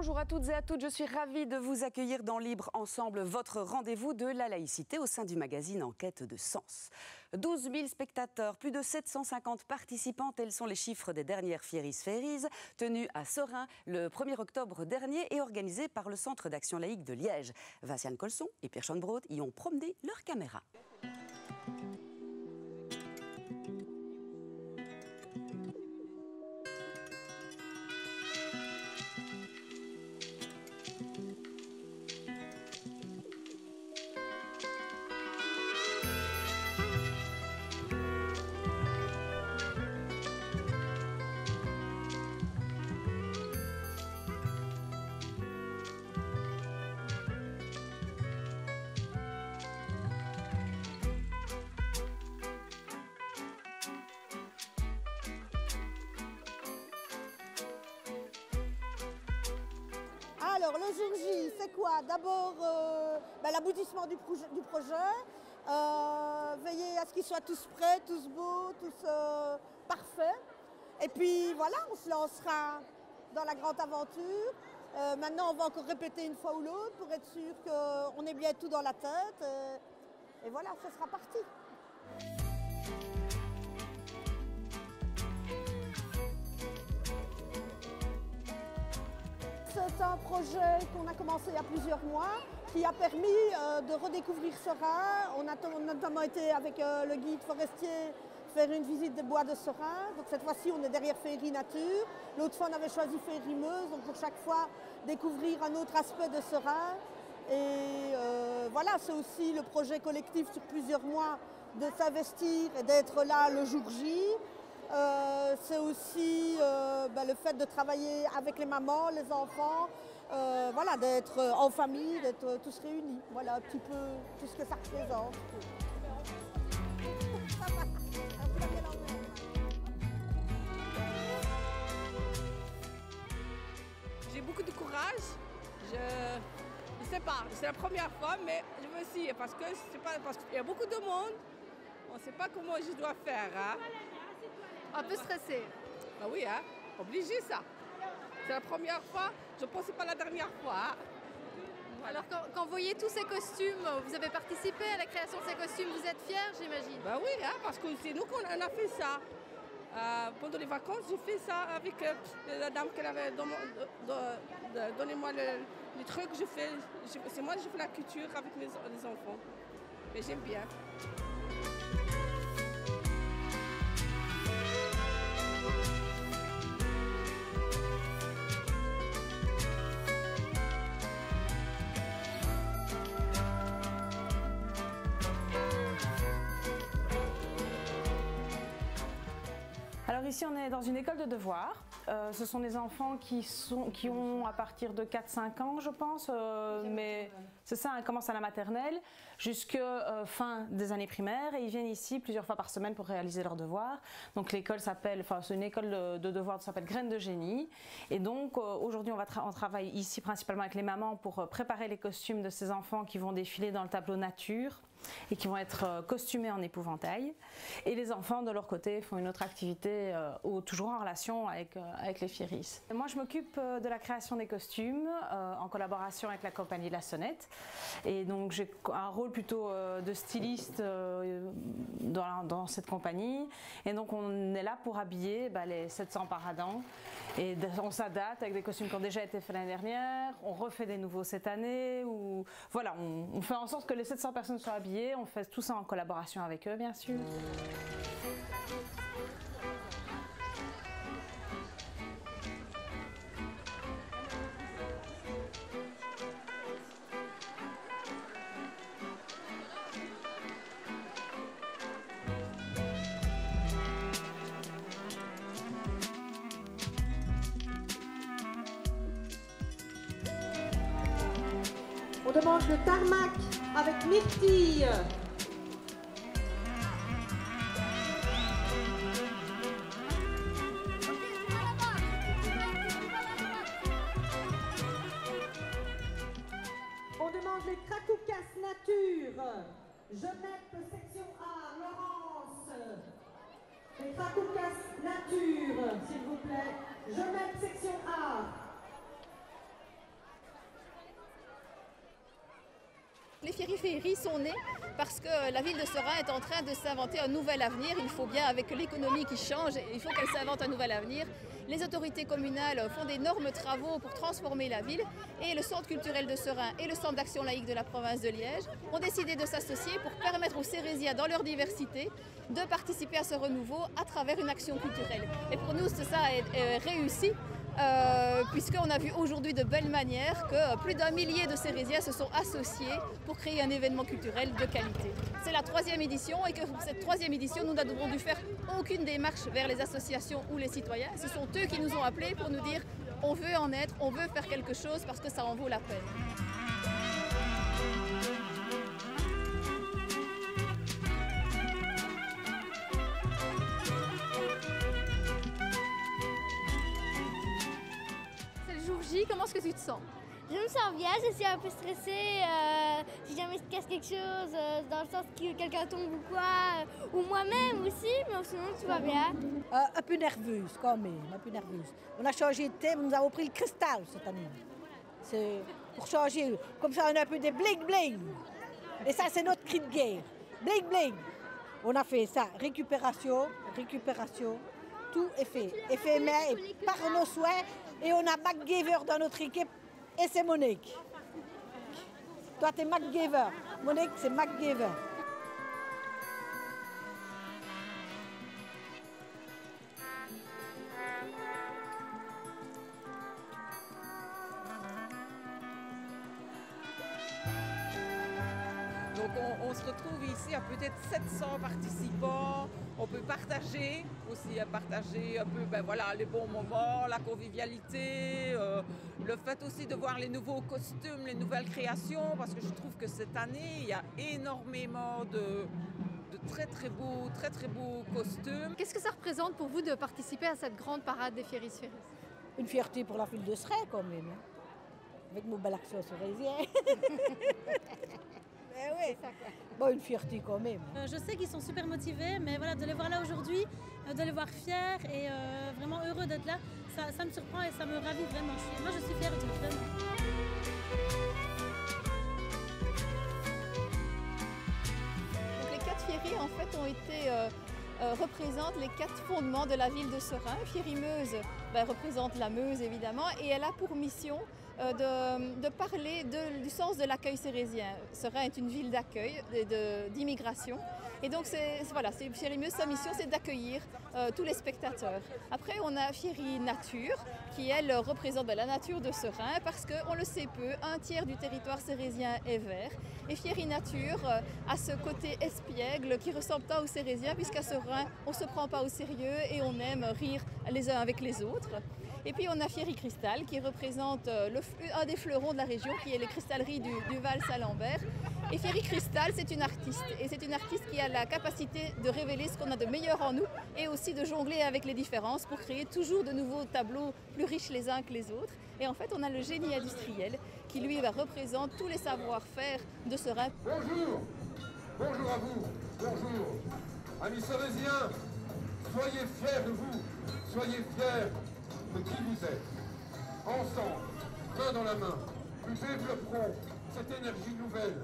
Bonjour à toutes et à toutes, je suis ravie de vous accueillir dans Libre Ensemble, votre rendez-vous de la laïcité au sein du magazine En quête de sens. 12 000 spectateurs, plus de 750 participants, tels sont les chiffres des dernières Fieris Fairies, tenues à Sorin le 1er octobre dernier et organisées par le Centre d'action laïque de Liège. Vinciane Colson et Pierre Schoenbrod y ont promené leurs caméras. Alors, le jour J, c'est quoi? D'abord, l'aboutissement du projet, veiller à ce qu'ils soient tous prêts, tous beaux, tous parfaits. Et puis voilà, on se lancera dans la grande aventure. Maintenant, on va encore répéter une fois ou l'autre pour être sûr qu'on ait bien tout dans la tête. Et voilà, ce sera parti. C'est un projet qu'on a commencé il y a plusieurs mois, qui a permis de redécouvrir Sorin. On a notamment été avec le guide forestier faire une visite des bois de Sorin. Donc cette fois-ci, on est derrière Féerie Nature. L'autre fois, on avait choisi Féerie Meuse, donc pour chaque fois, découvrir un autre aspect de Sorin. Et voilà, c'est aussi le projet collectif sur plusieurs mois de s'investir et d'être là le jour J. C'est aussi le fait de travailler avec les mamans, les enfants, voilà, d'être en famille, d'être tous réunis. Voilà un petit peu tout ce que ça représente. J'ai beaucoup de courage. Je ne sais pas, c'est la première fois, mais je veux essayer parce que parce qu'il y a beaucoup de monde. On ne sait pas comment je dois faire. Hein. Un peu stressé. Ah oui, hein, obligé ça. C'est la première fois, je pense que ce n'est pas la dernière fois. Hein. Voilà. Alors quand vous voyez tous ces costumes, vous avez participé à la création de ces costumes, vous êtes fiers, j'imagine? Bah oui, hein, parce que c'est nous qu'on a fait ça. Pendant les vacances, j'ai fait ça avec la dame qui avait donné-moi les trucs. C'est moi qui fais la couture avec les enfants. Mais j'aime bien. Alors ici on est dans une école de devoirs. Ce sont des enfants qui ont à partir de 4-5 ans je pense, mais c'est ça, ils commencent à la maternelle jusqu'à fin des années primaires et ils viennent ici plusieurs fois par semaine pour réaliser leurs devoirs. Donc l'école s'appelle, c'est une école de devoirs qui s'appelle Graines de génie et donc aujourd'hui on travaille ici principalement avec les mamans pour préparer les costumes de ces enfants qui vont défiler dans le tableau nature et qui vont être costumés en épouvantail. Et les enfants, de leur côté, font une autre activité toujours en relation avec les Fieris. Moi, je m'occupe de la création des costumes en collaboration avec la compagnie La Sonnette. Et donc, j'ai un rôle plutôt de styliste dans cette compagnie. Et donc, on est là pour habiller les 700 paradans. Et on s'adapte avec des costumes qui ont déjà été faits l'année dernière. On refait des nouveaux cette année. Voilà, on fait en sorte que les 700 personnes soient habillées. On fait tout ça en collaboration avec eux, bien sûr. On demande le tarmac avec Myrtille. On demande les cracoucas nature. Genève section A, Laurence. Les cracoucas nature, s'il vous plaît. Genève section A. Les Fiery sont nés parce que la ville de Seraing est en train de s'inventer un nouvel avenir. Il faut bien, avec l'économie qui change, il faut qu'elle s'invente un nouvel avenir. Les autorités communales font d'énormes travaux pour transformer la ville et le Centre culturel de Seraing et le Centre d'action laïque de la province de Liège ont décidé de s'associer pour permettre aux Sérésiens, dans leur diversité, de participer à ce renouveau à travers une action culturelle. Et pour nous, ça a réussi. Puisqu'on a vu aujourd'hui de belles manières que plus d'1 millier de Sérésiens se sont associés pour créer un événement culturel de qualité. C'est la 3e édition et que pour cette 3e édition, nous n'avons dû faire aucune démarche vers les associations ou les citoyens. Ce sont eux qui nous ont appelés pour nous dire on veut en être, on veut faire quelque chose parce que ça en vaut la peine. Comment est-ce que tu te sens? Je me sens bien, je suis un peu stressée, si jamais je casse quelque chose, dans le sens que quelqu'un tombe ou quoi, ou moi-même aussi, mais sinon tout va bien. Un peu nerveuse quand même, un peu nerveuse. On a changé de thème, nous avons pris le cristal cette année. C'est pour changer, comme ça on a un peu des bling-bling. Et ça c'est notre cri de guerre, bling-bling. On a fait ça, récupération, tout est fait main et par nos soins. Et on a MacGyver dans notre équipe et c'est Monique. Toi, t'es MacGyver. Monique, c'est MacGyver. Donc on se retrouve ici à peut-être 700 participants. On peut partager aussi, partager un peu voilà, les bons moments, la convivialité, le fait aussi de voir les nouveaux costumes, les nouvelles créations, parce que je trouve que cette année, il y a énormément de très très beaux costumes. Qu'est-ce que ça représente pour vous de participer à cette grande parade des Fiery Sphériques? Une fierté pour la ville de Seraing quand même, hein. Avec nos belles actions sérésiennes. Oui. Bon, une fierté quand même. Je sais qu'ils sont super motivés, mais voilà, de les voir là aujourd'hui, de les voir fiers et vraiment heureux d'être là, ça me surprend et ça me ravit vraiment. Moi, je suis fière d'eux, vraiment. Donc, les 4 Fiery, en fait, ont été... représente les 4 fondements de la ville de Seraing. Fiery Meuse représente la Meuse évidemment et elle a pour mission de parler du sens de l'accueil sérésien. Seraing est une ville d'accueil, d'immigration. Et donc Fiery Meuse, sa mission c'est d'accueillir tous les spectateurs. Après on a Fiery Nature qui elle représente la nature de Seraing parce qu'on le sait peu, 1/3 du territoire sérésien est vert. Et Fiery Nature a ce côté espiègle qui ressemble tant aux Sérésiens puisqu'à Seraing on ne se prend pas au sérieux et on aime rire les uns avec les autres. Et puis on a Fiery Cristal qui représente un des fleurons de la région qui est les cristalleries du Val-Saint-Lambert. Et Fiery Cristal, c'est une artiste. Et c'est une artiste qui a la capacité de révéler ce qu'on a de meilleur en nous et aussi de jongler avec les différences pour créer toujours de nouveaux tableaux plus riches les uns que les autres. Et en fait, on a le génie industriel qui, lui, représente tous les savoir-faire de Seraing. Bonjour à vous, bonjour. Amis Sérésiens, soyez fiers de vous, soyez fiers de qui vous êtes. Ensemble, main dans la main, nous développerons cette énergie nouvelle.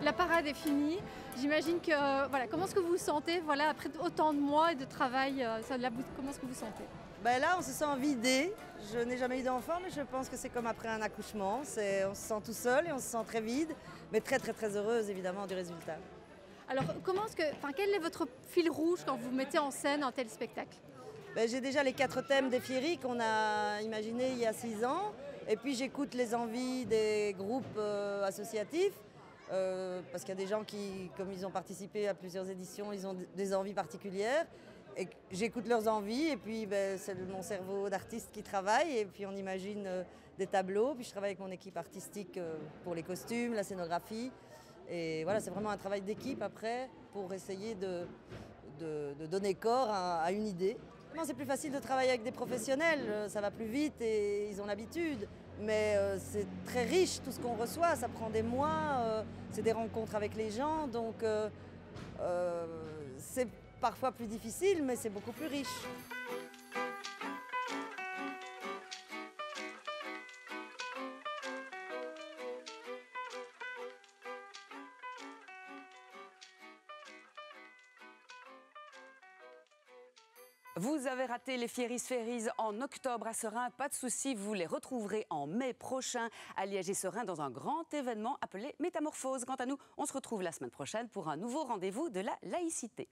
la parade est finie. J'imagine que, voilà, comment est-ce que vous vous sentez, voilà, après autant de mois de travail, comment est-ce que vous vous sentez? Ben là, on se sent vidé. Je n'ai jamais eu d'enfant, mais je pense que c'est comme après un accouchement. On se sent tout seul et on se sent très vide, mais très très très heureuse évidemment du résultat. Alors, quel est votre fil rouge quand vous mettez en scène un tel spectacle? Ben, j'ai déjà les 4 thèmes des Fieries qu'on a imaginés il y a 6 ans. Et puis j'écoute les envies des groupes associatifs. Parce qu'il y a des gens qui, comme ils ont participé à plusieurs éditions, ils ont des envies particulières. Et j'écoute leurs envies et puis c'est mon cerveau d'artiste qui travaille et puis on imagine des tableaux. Puis je travaille avec mon équipe artistique pour les costumes, la scénographie. Et voilà, c'est vraiment un travail d'équipe après pour essayer de donner corps à une idée. C'est plus facile de travailler avec des professionnels, ça va plus vite et ils ont l'habitude. Mais c'est très riche tout ce qu'on reçoit, ça prend des mois, c'est des rencontres avec les gens. Donc c'est parfois plus difficile, mais c'est beaucoup plus riche. Vous avez raté les Fieries en octobre à Seraing, pas de souci, vous les retrouverez en mai prochain à Liège et Seraing dans un grand événement appelé Métamorphose. Quant à nous, on se retrouve la semaine prochaine pour un nouveau rendez-vous de la laïcité.